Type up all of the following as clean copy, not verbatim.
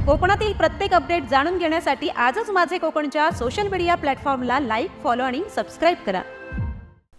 कोकणातील प्रत्येक अपडेट जाणून घेण्यासाठी आजच माझे कोकणच्या सोशल मीडिया प्लॅटफॉर्मला लाईक, फॉलो आणि सबस्क्राइब करा।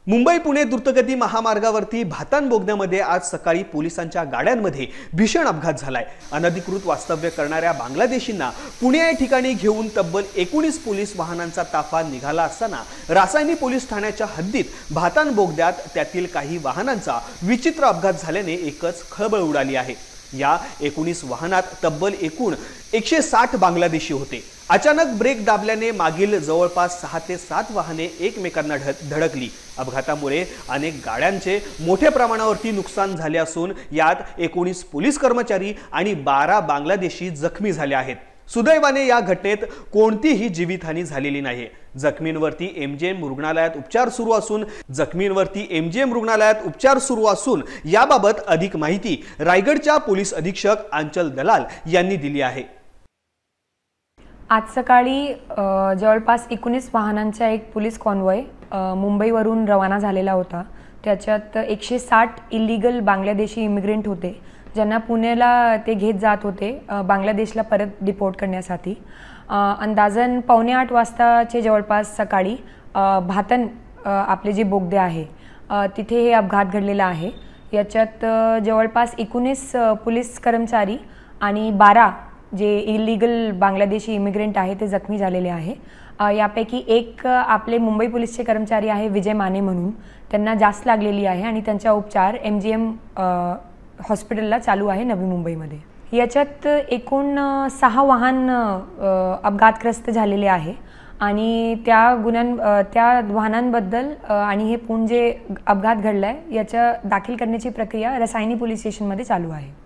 मुंबई पुणे द्रुतगती महामार्गावरती भातान बोगद्यामध्ये आज सकाळी पोलिसांच्या गाड्यांमध्ये भीषण अपघात झालाय। अनधिकृत वास्तव्य करणाऱ्या बांगलादेशींना पुणे या ठिकाणी घेऊन तब्बल 19 पोलीस वाहनांचा ताफा निघाला असताना रासायनी पोलीस ठाण्याच्या हद्दीत भातान बोगद्यात त्यातील काही वाहनांचा विचित्र अपघात झाल्याने एकच खळबळ उडाली आहे। या 19 वाहनात तब्बल एकूण 160 बांगलादेशी होते। अचानक ब्रेक दाबल्याने मागील जवळपास 6 ते 7 वाहने एकमेकांना धडकली। अपघातामुळे अनेक गाड्यांचे मोठ्या प्रमाणावरती नुकसान झाले असून यात 19 पोलीस कर्मचारी आणि 12 बांगलादेशी जखमी झाले आहेत। सुदैवाने या घटनेत कोणतीही जीवितहानी झालेली नाही। जखमींवरती एमजीएम रुग्णालयात उपचार सुरू असून याबाबत अधिक माहिती रायगडच्या पोलीस अधीक्षक अंचल दलाल यांनी दिली आहे। आज सकाळी जवळपास 19 वाहनांचा एक पोलीस कॉन्वॉय मुंबईवरून रवाना झालेला होता। त्याच्यात 160 इल्लीगल बांगलादेशी इमिग्रेंट होते, ज्यांना पुण्याला ते घेत जात होते बांगलादेशला परत डिपोर्ट करण्यासाठी। अंदाजन 7:45 वाजताचे जवळपास सकाळी भातन आपले जे बोगदे आहे तिथे हे अपघात घडलेला आहे। याच्यात जवळपास 19 पोलीस कर्मचारी आणि 12 जे इल्लीगल बांगलादेशी इमिग्रेंट आहे ते जखमी झालेले आहे। यापैकी एक आपले मुंबई पोलीसचे कर्मचारी आहे विजय माने म्हणून, त्यांना जास्त लागलेली आहे आणि त्यांचा उपचार एमजीएम हॉस्पिटलला चालू आहे नवी मुंबईमध्ये। याच्यात एकूण 6 वाहन अपघातग्रस्त झालेले आहे आणि त्या वाहनांबद्दल आणि हे पूर्ण जे अपघात घडलाय याच्या दाखल करण्याची प्रक्रिया रसायनी पोलीस स्टेशनमध्ये चालू आहे।